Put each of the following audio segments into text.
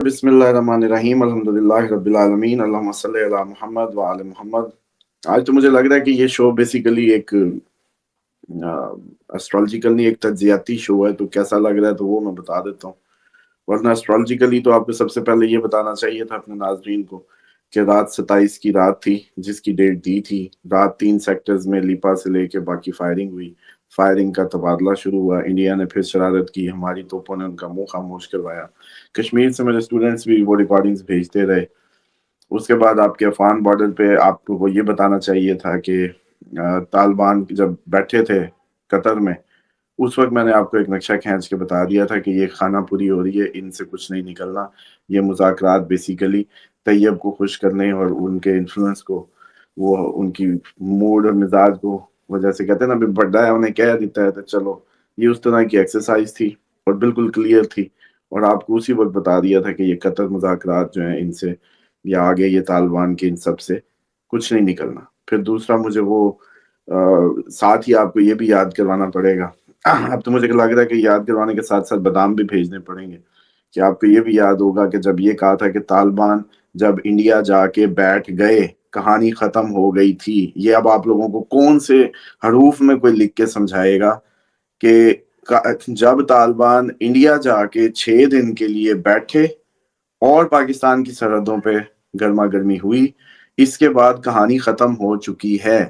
بسم اللہ الرحمن الرحیم الحمدللہ رب العالمین اللہم صلی علی محمد وعلی محمد۔ آج تو مجھے لگ رہا ہے کہ یہ شو بیسیکلی ایک اسٹرالوجیکل نہیں، ایک تجزیاتی شو ہے، تو کیسا لگ رہا ہے تو وہ میں بتا دیتا ہوں۔ ورنہ اسٹرالوجیکلی تو آپ کو سب سے پہلے یہ بتانا چاہیے تھا اپنے ناظرین کو کہ رات 27 کی رات تھی، جس کی ڈیٹ دی تھی۔ رات 3 سیکٹرز میں لیپا سے لے کے باقی فائرنگ ہوئی، فائرنگ کا تبادلہ شروع ہوا، انڈیا نے پھر شرارت کی، ہماری توپوں نے ان کا منہ خاموش کروایا۔ کشمیر سے میرے اسٹوڈنٹس بھی وہ ریکارڈنگز بھیجتے رہے۔ اس کے بعد آپ کے افغان بارڈر پہ آپ کو وہ یہ بتانا چاہیے تھا کہ طالبان جب بیٹھے تھے قطر میں، اس وقت میں نے آپ کو ایک نقشہ کھینچ کے بتا دیا تھا کہ یہ خانہ پوری ہو رہی ہے، ان سے کچھ نہیں نکلنا۔ یہ مذاکرات بیسیکلی طیب کو خوش کرنے اور ان کے انفلوئنس کو، وہ ان کی موڈ اور مزاج کو، وہ جیسے کہتے ہیں نا بڑا ہے انہیں کہہ دیتا ہے، تو چلو یہ اس طرح کی ایکسرسائز تھی اور بالکل کلیئر تھی۔ اور آپ کو اسی وقت بتا دیا تھا کہ یہ قطر مذاکرات جو ہیں ان سے یا آگے یہ طالبان کے ان سب سے کچھ نہیں نکلنا۔ پھر دوسرا مجھے وہ ساتھ ہی آپ کو یہ بھی یاد کروانا پڑے گا، اب تو مجھے لگ رہا ہے کہ یاد کروانے کے ساتھ ساتھ بادام بھی بھیجنے پڑیں گے، کہ آپ کو یہ بھی یاد ہوگا کہ جب یہ کہا تھا کہ طالبان جب انڈیا جا کے بیٹھ گئے کہانی ختم ہو گئی تھی، یہ اب آپ لوگوں کو کون سے حروف میں کوئی لکھ کے سمجھائے گا کہ جب طالبان انڈیا جا کے 6 دن کے لیے بیٹھے اور پاکستان کی سرحدوں پہ گرما گرمی ہوئی، اس کے بعد کہانی ختم ہو چکی ہے۔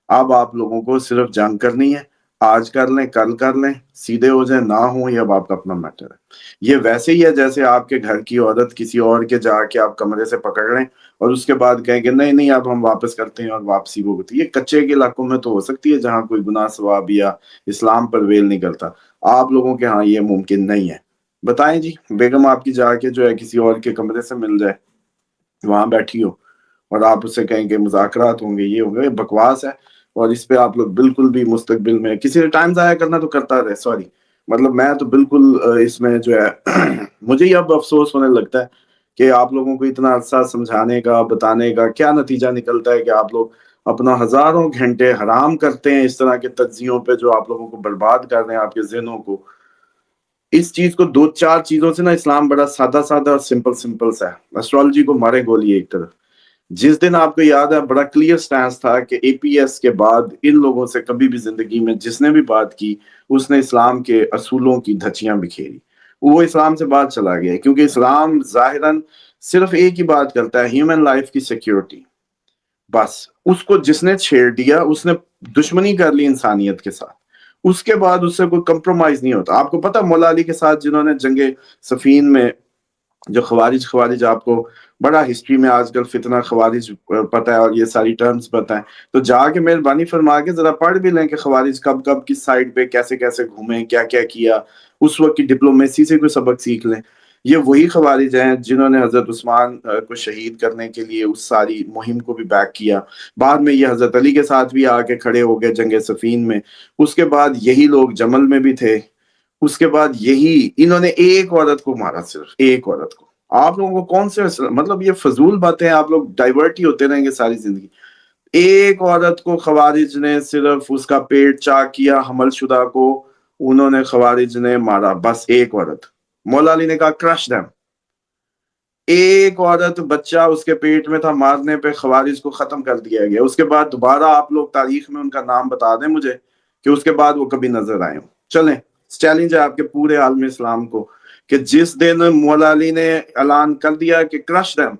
اب آپ لوگوں کو صرف جنگ کرنی ہے، آج کر لیں کل کر لیں، سیدھے ہو جائیں نہ ہوں، یہ اب آپ کا اپنا میٹر ہے۔ یہ ویسے ہی ہے جیسے آپ کے گھر کی عورت کسی اور کے جا کے آپ کمرے سے پکڑ لیں اور اس کے بعد کہیں کہ نہیں نہیں اب ہم واپس کرتے ہیں، اور واپسی وہ ہوتی ہے۔ یہ کچے کے علاقوں میں تو ہو سکتی ہے جہاں کوئی گناہ ثواب یا اسلام پر ویل نہیں کرتا، آپ لوگوں کے ہاں یہ ممکن نہیں ہے۔ بتائیں جی، بیگم آپ کی جا کے جو ہے کسی اور کے کمرے سے مل جائے، وہاں بیٹھی ہو، اور آپ اس سے کہیں کہ مذاکرات ہوں گے، یہ ہوں گے، بکواس ہے۔ اور اس پہ آپ لوگ بالکل بھی مستقبل میں کسی نے ٹائم ضائع کرنا تو کرتا رہے، سوری، مطلب میں تو بالکل اس میں جو ہے مجھے یہ اب افسوس ہونے لگتا ہے کہ آپ لوگوں کو اتنا عرصہ سمجھانے کا بتانے کا کیا نتیجہ نکلتا ہے کہ آپ لوگ اپنا ہزاروں گھنٹے حرام کرتے ہیں اس طرح کے تجزیوں پہ جو آپ لوگوں کو برباد کر رہے ہیں آپ کے ذہنوں کو۔ اس چیز کو 2-4 چیزوں سے نا اسلام بڑا سادہ سادہ اور سمپل سا ہے۔ اسٹرالوجی کو مارے گولی ایک طرف۔ جس دن آپ کو یاد ہے بڑا کلیئر سٹانس تھا کہ اے پی ایس کے بعد ان لوگوں سے کبھی بھی زندگی میں جس نے بھی بات کی اس نے اسلام کے اصولوں کی دھچیاں بکھیری، وہ اسلام سے بات چلا گیا، کیونکہ اسلام ظاہراً صرف ایک ہی بات کرتا ہے، ہیومن لائف کی سیکیورٹی۔ بس اس کو جس نے چھیڑ دیا اس نے دشمنی کر لی انسانیت کے ساتھ، اس کے بعد اس سے کوئی کمپرومائز نہیں ہوتا۔ آپ کو پتا مولا علی کے ساتھ جنہوں نے جنگ صفین میں جو خوارج آپ کو بڑا ہسٹری میں آج کل فتنہ خوارج پتہ ہے اور یہ ساری ٹرمز پتہ ہے، تو جا کے مہربانی فرما کے ذرا پڑھ بھی لیں کہ خوارج کب کب کس سائڈ پہ کیسے کیسے گھومے، کیا کیا کیا، اس وقت کی ڈپلومیسی سے کوئی سبق سیکھ لیں۔ یہ وہی خوارج ہیں جنہوں نے حضرت عثمان کو شہید کرنے کے لیے اس ساری مہم کو بھی بیک کیا، بعد میں یہ حضرت علی کے ساتھ بھی آ کے کھڑے ہو گئے جنگ صفین میں، اس کے بعد یہی لوگ جمل میں بھی تھے، اس کے بعد یہی انہوں نے ایک عورت کو مارا، صرف ایک عورت کو۔ آپ لوگوں کو کون سے مطلب یہ فضول باتیں، آپ لوگ ڈائیورٹ ہی ہوتے رہیں گے ساری زندگی۔ ایک عورت کو خوارج نے صرف اس کا پیٹ چاک کیا، حمل شدہ کو انہوں نے خوارج نے مارا، بس ایک عورت۔ مولا علی نے کہا کرش دیم، ایک عورت بچہ اس کے پیٹ میں تھا، مارنے پہ خوارج کو ختم کر دیا گیا۔ اس کے بعد دوبارہ آپ لوگ تاریخ میں ان کا نام بتا دیں مجھے کہ اس کے بعد وہ کبھی نظر آئے ہوں۔ چلیں، چیلنج ہے آپ کے پورے عالم اسلام کو کہ جس دن مولا علی نے اعلان کر دیا کہ کرش دیم،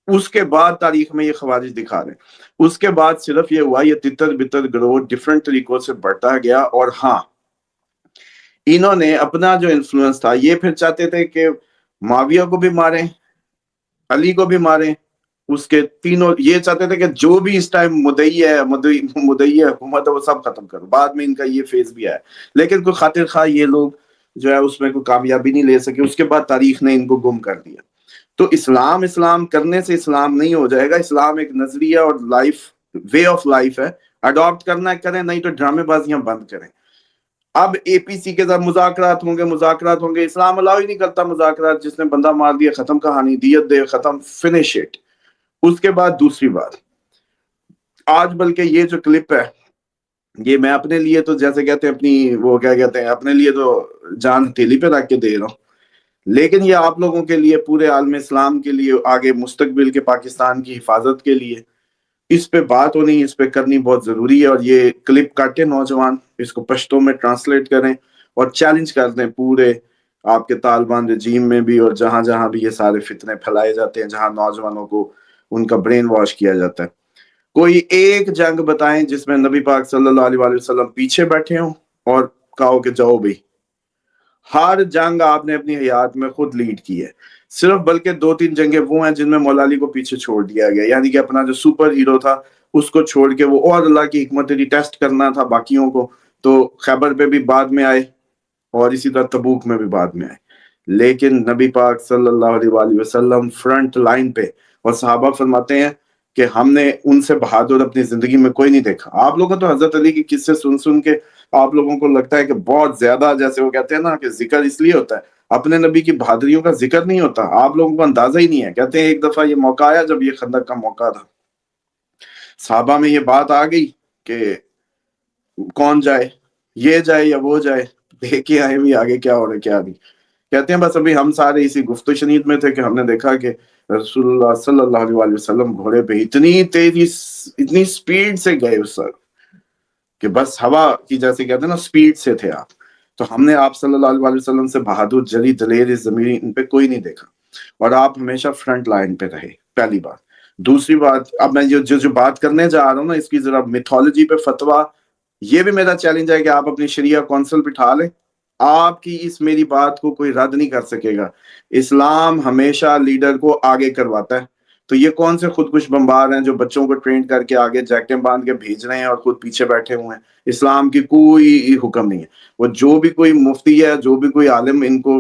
اس کے بعد تاریخ میں یہ خوارج دکھا دیں۔ اس کے بعد صرف یہ ہوا، یہ تتر بتر گروہ ڈیفرنٹ طریقوں سے بڑھتا گیا، اور ہاں انہوں نے اپنا جو انفلوئنس تھا، یہ پھر چاہتے تھے کہ معاویہ کو بھی ماریں، علی کو بھی ماریں، اس کے تینوں یہ چاہتے تھے کہ جو بھی اس ٹائم مدعی حکومت ہے وہ سب ختم کرو۔ بعد میں ان کا یہ فیز بھی آیا، لیکن کوئی خاطر خواہ یہ لوگ جو ہے اس میں کوئی کامیابی نہیں لے سکے۔ اس کے بعد تاریخ نے ان کو گم کر دیا۔ تو اسلام کرنے سے اسلام نہیں ہو جائے گا۔ اسلام ایک نظریہ اور وے آف لائف ہے، اڈاپٹ کرنا ہے کریں، نہیں تو ڈرامے بازیاں بند کریں۔ اب اے پی سی کے ساتھ مذاکرات ہوں گے، اسلام الاؤ ہی نہیں کرتا مذاکرات، جس نے بندہ مار دیا ختم کہانی، دیت دے ختم، فنش اٹ۔ اس کے بعد دوسری بات، آج بلکہ یہ جو کلپ ہے یہ میں اپنے لیے تو جیسے کہتے ہیں اپنی وہ کیا کہتے ہیں اپنے لیے تو جان تیلی پہ رکھ کے دے رہا ہوں، لیکن یہ آپ لوگوں کے لیے، پورے عالم اسلام کے لیے، آگے مستقبل کے پاکستان کی حفاظت کے لیے اس پہ بات ہونی، اس پہ کرنی بہت ضروری ہے۔ اور یہ کلپ کاٹیں نوجوان، اس کو پشتوں میں ٹرانسلیٹ کریں اور چیلنج کر دیں پورے آپ کے طالبان رجیم میں بھی، اور جہاں جہاں بھی یہ سارے فتنے پھیلائے جاتے ہیں، جہاں نوجوانوں کو ان کا برین واش کیا جاتا ہے۔ کوئی ایک جنگ بتائیں جس میں نبی پاک صلی اللہ علیہ وسلم پیچھے بیٹھے ہوں اور کہو کہ جاؤ بھائی۔ ہر جنگ آپ نے اپنی حیات میں خود لیڈ کی ہے، صرف بلکہ 2-3 جنگیں وہ ہیں جن میں مولا علی کو پیچھے چھوڑ دیا گیا، یعنی کہ اپنا جو سپر ہیرو تھا اس کو چھوڑ کے وہ، اور اللہ کی حکمت ٹیسٹ کرنا تھا باقیوں کو، تو خیبر پہ بھی بعد میں آئے اور اسی طرح تبوک میں بھی بعد میں آئے۔ لیکن نبی پاک صلی اللہ علیہ وآلہ وسلم فرنٹ لائن پہ، اور صحابہ فرماتے ہیں کہ ہم نے ان سے بہادر اپنی زندگی میں کوئی نہیں دیکھا۔ آپ لوگوں تو حضرت علی کی قصے سن سن کے آپ لوگوں کو لگتا ہے کہ بہت زیادہ، جیسے وہ کہتے ہیں نا کہ ذکر اس لیے ہوتا ہے، اپنے نبی کی بہادریوں کا ذکر نہیں ہوتا، آپ لوگوں کو اندازہ ہی نہیں ہے۔ کہتے ہیں ایک دفعہ یہ موقع آیا جب یہ خندق کا موقع تھا، صحابہ میں یہ بات آ گئی کہ کون جائے، یہ جائے یا وہ جائے، دیکھ کے آئے بھی آگے کیا ہو رہا ہے کیا نہیں۔ کہتے ہیں بس ابھی ہم سارے اسی گفت و شنید میں تھے کہ ہم نے دیکھا کہ رسول اللہ صلی اللہ علیہ وآلہ وسلم گھوڑے پہ اتنی تیزی، اتنی سپیڈ سے گئے اس سر کہ بس ہوا کی جیسے کہتے ہیں نا سپیڈ سے تھے آپ۔ تو ہم نے آپ صلی اللہ علیہ وآلہ وسلم سے بہادر، جری، دلیر اس زمین پہ کوئی نہیں دیکھا، اور آپ ہمیشہ فرنٹ لائن پہ رہے، پہلی بات۔ دوسری بات، اب میں جو بات کرنے جا رہا ہوں نا، اس کی ذرا میتھولوجی پہ فتویٰ، یہ بھی میرا چیلنج ہے کہ آپ اپنی شریعہ کونسل بٹھا لیں، آپ کی اس میری بات کو کوئی رد نہیں کر سکے گا۔ اسلام ہمیشہ لیڈر کو آگے کرواتا ہے، تو یہ کون سے خودکش بمبار ہیں جو بچوں کو ٹرین کر کے آگے جیکٹیں باندھ کے بھیج رہے ہیں اور خود پیچھے بیٹھے ہوئے ہیں؟ اسلام کی کوئی حکم نہیں ہے۔ وہ جو بھی کوئی مفتی ہے، جو بھی کوئی عالم ان کو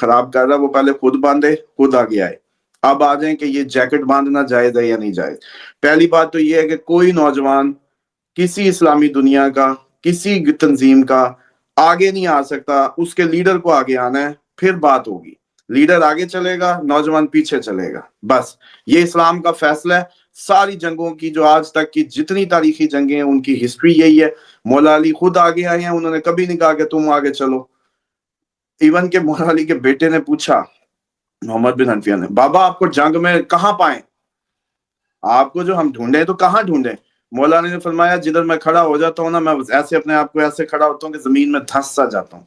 خراب کر رہا ہے، وہ پہلے خود باندھے، خود آگے آئے۔ اب آ جائیں کہ یہ جیکٹ باندھنا جائز ہے یا نہیں جائز۔ پہلی بات تو یہ ہے کہ کوئی نوجوان کسی اسلامی دنیا کا، کسی تنظیم کا آگے نہیں آ سکتا، اس کے لیڈر کو آگے آنا ہے، پھر بات ہوگی۔ لیڈر آگے چلے گا، نوجوان پیچھے چلے گا، بس یہ اسلام کا فیصلہ ہے۔ ساری جنگوں کی، جو آج تک کی جتنی تاریخی جنگیں ہیں، ان کی ہسٹری یہی ہے۔ مولا علی خود آگے آئے ہیں، انہوں نے کبھی نہیں کہا کہ تم آگے چلو۔ ایون کہ مولا علی کے بیٹے نے پوچھا، محمد بن حنفیہ نے، بابا آپ کو جنگ میں کہاں پائیں، آپ کو جو ہم ڈھونڈیں تو کہاں ڈھونڈیں؟ مولا علی نے فرمایا جدھر میں کھڑا ہو جاتا ہوں نا، میں ایسے اپنے آپ کو ایسے کھڑا ہوتا ہوں کہ زمین میں دھنس سا جاتا ہوں،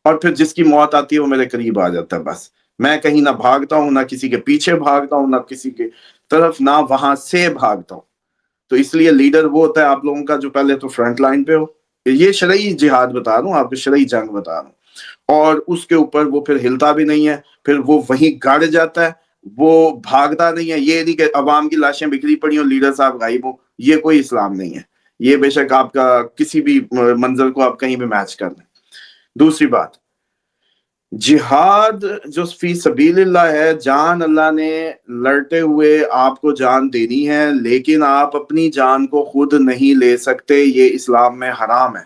اور پھر جس کی موت آتی ہے وہ میرے قریب آ جاتا ہے۔ بس میں کہیں نہ بھاگتا ہوں، نہ کسی کے پیچھے بھاگتا ہوں، نہ کسی کے طرف، نہ وہاں سے بھاگتا ہوں۔ تو اس لیے لیڈر وہ ہوتا ہے آپ لوگوں کا جو پہلے تو فرنٹ لائن پہ ہو۔ یہ شرعی جہاد بتا رہا ہوں آپ کو، شرعی جنگ بتا رہا ہوں، اور اس کے اوپر وہ پھر ہلتا بھی نہیں ہے، پھر وہ وہیں گاڑ جاتا ہے، وہ بھاگتا نہیں ہے۔ یہ نہیں کہ عوام کی لاشیں بکھری پڑی ہوں، لیڈر صاحب غائب ہوں، یہ کوئی اسلام نہیں ہے۔ یہ بے شک آپ کا کسی بھی منظر کو آپ کہیں بھی میچ کر دیں۔ دوسری بات، جہاد جو فی سبیل اللہ ہے، جان اللہ نے لڑتے ہوئے آپ کو جان دینی ہے، لیکن آپ اپنی جان کو خود نہیں لے سکتے، یہ اسلام میں حرام ہے۔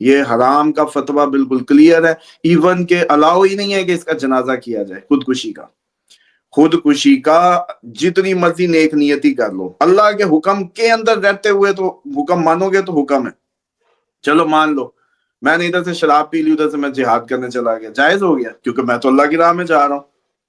یہ حرام کا فتویٰ بالکل کلیئر ہے، ایون کہ الاؤ ہی نہیں ہے کہ اس کا جنازہ کیا جائے، خودکشی کا۔ خودکشی کا جتنی مرضی نیک نیتی کر لو، اللہ کے حکم کے اندر رہتے ہوئے تو حکم مانو گے تو حکم ہے، چلو مان لو میں نے ادھر سے شراب پی لی، ادھر سے میں جہاد کرنے چلا گیا، جائز ہو گیا کیونکہ میں تو اللہ کی راہ میں جا رہا ہوں۔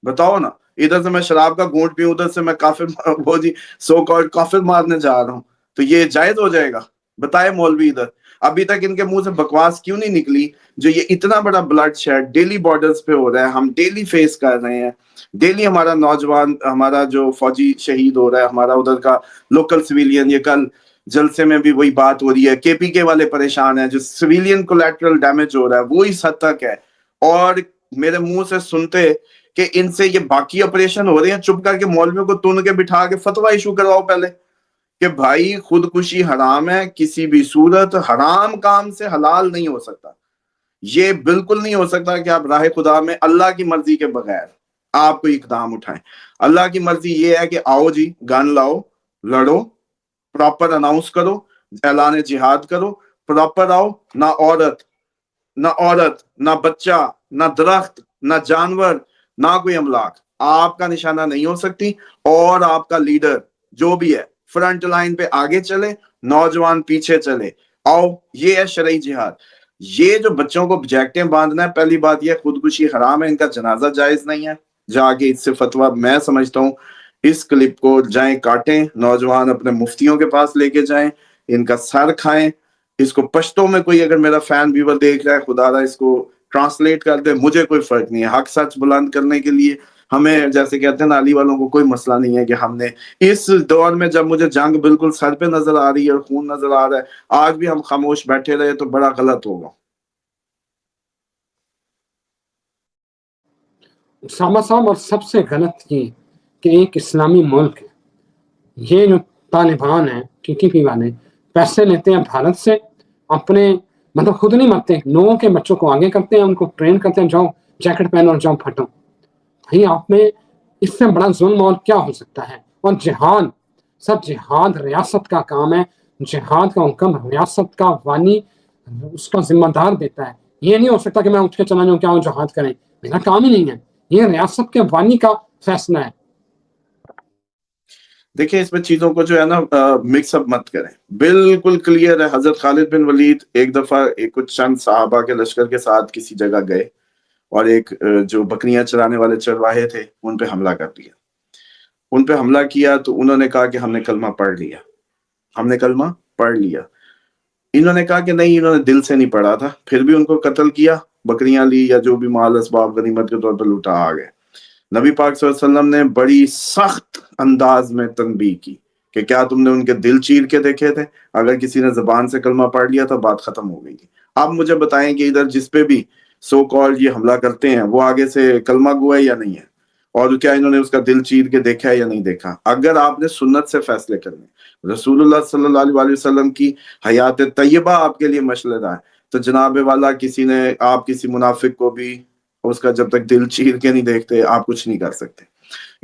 بتاؤ نا، ادھر سے میں شراب کا گھونٹ پیوں، ادھر سے میں کافر، وہ جی سو کالڈ کافر مارنے جا رہا ہوں، تو یہ جائز ہو جائے گا؟ بتائے مولوی ادھر۔ ابھی تک ان کے منہ سے بکواس کیوں نہیں نکلی؟ جو یہ اتنا بڑا بلڈ شیڈ ڈیلی بارڈرز پہ ہو رہا ہے، ہم ڈیلی فیس کر رہے ہیں، ڈیلی ہمارا نوجوان، ہمارا جو فوجی شہید ہو رہا ہے، ہمارا ادھر کا لوکل سویلین، یہ کل جلسے میں بھی وہی بات ہو رہی ہے، کے پی کے والے پریشان ہیں، جو سویلین کولیٹرل ڈیمیج ہو رہا ہے وہ اس حد تک ہے، اور میرے منہ سے سنتے کہ ان سے یہ باقی آپریشن ہو رہے ہیں، چپ کر کے مولویوں کو تن کے بٹھا کے فتویٰ ایشو کرواؤ پہلے کہ بھائی خودکشی حرام ہے، کسی بھی صورت حرام کام سے حلال نہیں ہو سکتا۔ یہ بالکل نہیں ہو سکتا کہ آپ راہ خدا میں اللہ کی مرضی کے بغیر آپ کوئی اقدام اٹھائیں۔ اللہ کی مرضی یہ ہے کہ آؤ جی گن لاؤ، لڑو، پراپر اناؤنس کرو، اعلان جہاد کرو، پراپر آؤ، نہ عورت نہ بچہ نہ درخت نہ جانور نہ کوئی املاک آپ کا نشانہ نہیں ہو سکتی، اور آپ کا لیڈر جو بھی ہے فرنٹ لائن پہ آگے چلے، نوجوان پیچھے چلے، آؤ، یہ ہے شرعی جہاد۔ یہ جو بچوں کو جیکٹیں باندھنا ہے، پہلی بات یہ خودکشی حرام ہے، ان کا جنازہ جائز نہیں ہے، جا کے اس سے فتویٰ میں سمجھتا ہوں اس کلپ کو جائیں کاٹیں، نوجوان اپنے مفتیوں کے پاس لے کے جائیں، ان کا سر کھائیں، اس کو پشتوں میں کوئی اگر میرا فین ویور دیکھ رہا ہے خدا را اس کو ٹرانسلیٹ کر دے، مجھے کوئی فرق نہیں ہے، حق سچ بلند کرنے کے لیے ہمیں جیسے کہتے ہیں نالی والوں کو کوئی مسئلہ نہیں ہے کہ ہم نے اس دور میں جب مجھے جنگ بالکل سر پہ نظر آ رہی ہے اور خون نظر آ رہا ہے آج بھی ہم خاموش بیٹھے رہے تو بڑا غلط ہوگا۔ اسامہ صاحب، اور سب سے غلط یہ کہ ایک اسلامی ملک ہے، یہ جو طالبان ہیں ٹی ٹی پی والے پیسے لیتے ہیں بھارت سے، اپنے مطلب خود نہیں مرتے، لوگوں کے بچوں کو آگے کرتے ہیں، ان کو ٹرین کرتے ہیں، جاؤ جیکٹ پہنو اور جاؤ پھٹو۔ بھائی آپ میں اس سے بڑا ظلم اور کیا ہو سکتا ہے؟ اور جہاد، سب جہاد ریاست کا کام ہے، جہاد کا حکم ریاست کا وانی اس کا ذمہ دار دیتا ہے۔ یہ نہیں ہو سکتا کہ میں اٹھ کے چلا جاؤں کیا جہاد کریں، میرا کام ہی نہیں ہے، یہ ریاست کے وانی کا فیصلہ ہے۔ دیکھیں اس میں چیزوں کو جو ہے نا مکس اپ مت کریں، بالکل کلیئر ہے۔ حضرت خالد بن ولید ایک دفعہ کچھ چند صحابہ کے لشکر کے ساتھ کسی جگہ گئے اور ایک جو بکریاں چرانے والے چرواہے تھے ان پہ حملہ کر دیا۔ ان پہ حملہ کیا تو انہوں نے کہا کہ ہم نے کلمہ پڑھ لیا، ہم نے کلمہ پڑھ لیا۔ انہوں نے کہا کہ نہیں، انہوں نے دل سے نہیں پڑھا تھا، پھر بھی ان کو قتل کیا، بکریاں لی یا جو بھی مال اسباب غنیمت کے طور پر لوٹا آ گئے۔ نبی پاک صلی اللہ علیہ وسلم نے بڑی سخت انداز میں تنبیہ کی کہ کیا تم نے ان کے دل چیر کے دیکھے تھے؟ اگر کسی نے زبان سے کلمہ پڑھ لیا تو بات ختم ہو گئی تھی۔ آپ مجھے بتائیں کہ ادھر جس پہ بھی سو کال یہ حملہ کرتے ہیں وہ آگے سے کلمہ گوا ہے یا نہیں ہے، اور کیا انہوں نے اس کا دل چیر کے دیکھا ہے یا نہیں دیکھا؟ اگر آپ نے سنت سے فیصلے کرنے، رسول اللہ صلی اللہ علیہ وسلم کی حیات طیبہ آپ کے لیے مشلہ ہے، تو جناب والا کسی نے آپ کسی منافق کو بھی اس کا جب تک دل چیر کے نہیں دیکھتے آپ کچھ نہیں کر سکتے۔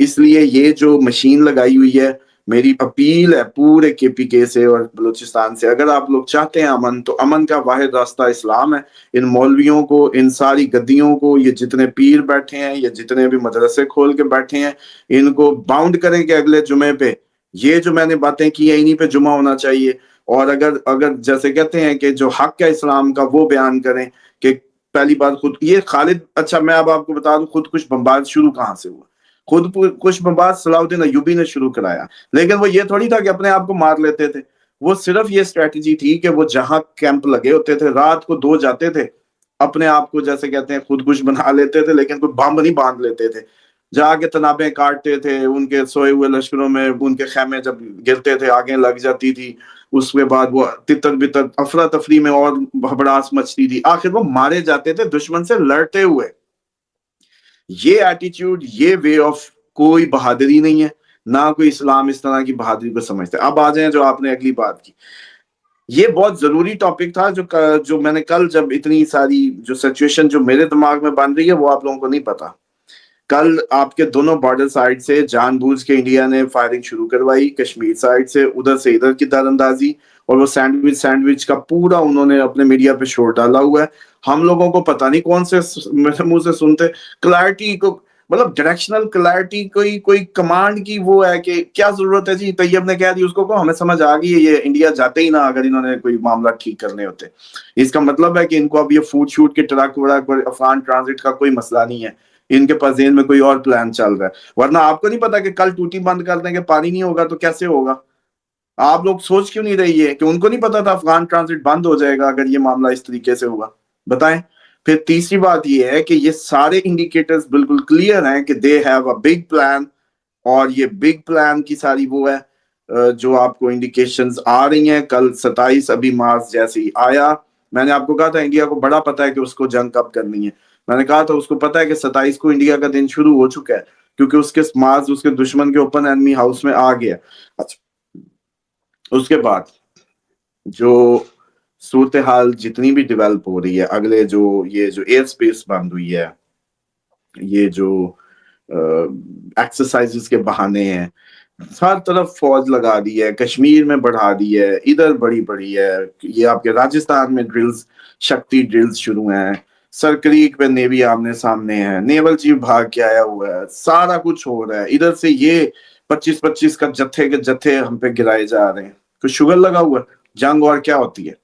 اس لیے یہ جو مشین لگائی ہوئی ہے، میری اپیل ہے پورے کے پی کے سے اور بلوچستان سے، اگر آپ لوگ چاہتے ہیں امن تو امن کا واحد راستہ اسلام ہے۔ ان مولویوں کو، ان ساری گدیوں کو، یہ جتنے پیر بیٹھے ہیں، یہ جتنے بھی مدرسے کھول کے بیٹھے ہیں، ان کو باؤنڈ کریں کہ اگلے جمعے پہ یہ جو میں نے باتیں کی ہیں انہی پہ جمعہ ہونا چاہیے، اور اگر جیسے کہتے ہیں کہ جو حق ہے اسلام کا وہ بیان کریں کہ پہلی بات خود یہ خالد، اچھا میں اب آپ کو بتا دوں خود کش بمبار شروع کہاں سے ہوا۔ خود کش بمبار صلاح الدین ایوبی نے شروع کرایا، لیکن وہ یہ تھوڑی تھا کہ اپنے آپ کو مار لیتے تھے، وہ صرف یہ اسٹریٹجی تھی کہ وہ جہاں کیمپ لگے ہوتے تھے رات کو 2 جاتے تھے، اپنے آپ کو جیسے کہتے ہیں خود کش بنا لیتے تھے، لیکن کوئی بم نہیں باندھ لیتے تھے، جا کے تنابیں کاٹتے تھے، ان کے سوئے ہوئے لشکروں میں ان کے خیمے جب گرتے تھے آگے لگ جاتی تھی، اس کے بعد وہ تتر بتر افراتفری میں اور بھبڑاس مچتی تھی، آخر وہ مارے جاتے تھے دشمن سے لڑتے ہوئے۔ یہ ایٹیٹیوڈ، یہ وے آف کوئی بہادری نہیں ہے، نہ کوئی اسلام اس طرح کی بہادری کو سمجھتا ہے۔ اب آ جائیں جو آپ نے اگلی بات کی، یہ بہت ضروری ٹاپک تھا جو میں نے کل جب اتنی ساری جو سچویشن جو میرے دماغ میں بن رہی ہے وہ آپ لوگوں کو نہیں پتا۔ کل آپ کے دونوں بارڈر سائڈ سے جان بوجھ کے انڈیا نے فائرنگ شروع کروائی، کشمیر سائڈ سے ادھر کی دار اندازی، اور وہ سینڈوچ کا پورا انہوں نے اپنے میڈیا پہ شور ڈالا ہوا ہے۔ ہم لوگوں کو پتہ نہیں کون سے میرے منہ سے سنتے کلیئرٹی کو، مطلب ڈائریکشنل کلیئرٹی، کوئی کمانڈ کی وہ ہے کہ کیا ضرورت ہے جی، طیب نے کہہ دی اس کو ہمیں سمجھ آ گئی ہے، یہ انڈیا جاتے ہی نہ اگر انہوں نے کوئی معاملہ ٹھیک کرنے ہوتے۔ اس کا مطلب ہے کہ ان کو اب یہ فوڈ شوٹ کے ٹرک وڑک افغان ٹرانزٹ کا کوئی مسئلہ نہیں ہے، ان کے پاس ذہن میں کوئی اور پلان چل رہا ہے، ورنہ آپ کو نہیں پتا کہ کل ٹوٹی بند کر دیں گے پانی نہیں ہوگا تو کیسے ہوگا؟ آپ لوگ سوچ کیوں نہیں رہی ہے کہ ان کو نہیں پتا تھا افغان ٹرانزٹ بند ہو جائے گا اگر یہ معاملہ اس طریقے سے ہوگا؟ بتائیں۔ پھر تیسری بات یہ ہے کہ یہ سارے انڈیکیٹرز بالکل کلیئر ہیں کہ they have a big plan, اور یہ بگ پلان کی ساری وہ ہے جو آپ کو انڈیکیشنز آ رہی ہیں۔ کل 27 ابھی مارچ جیسے ہی آیا، میں نے آپ کو کہا تھا انڈیا کو بڑا پتا ہے کہ اس کو جنگ کب کرنی ہے، میں نے کہا تھا اس کو پتا ہے کہ 27 کو انڈیا کا دن شروع ہو چکا ہے، کیونکہ اس کے مارچ اس کے دشمن کے اوپن اینمی ہاؤس میں آ گیا۔ اچھا، اس کے بعد جو صورتحال جتنی بھی ڈیولپ ہو رہی ہے، اگلے یہ جو ایئر سپیس بند ہوئی ہے، یہ جو ایکسرسائزز کے بہانے ہیں، ہر طرف فوج لگا دی ہے، کشمیر میں بڑھا دی ہے، ادھر بڑی ہے، یہ آپ کے راجستھان میں ڈرلز، شکتی ڈرلز شروع ہیں، سرکریک پہ نیوی آمنے سامنے ہے، نیول چیف بھاگ کے آیا ہوا ہے، سارا کچھ ہو رہا ہے، ادھر سے یہ 25 کا جتھے کے جتھے ہم پہ گرائے جا رہے ہیں۔ کوئی شوگر لگا ہوا ہے؟ جنگ اور کیا ہوتی ہے؟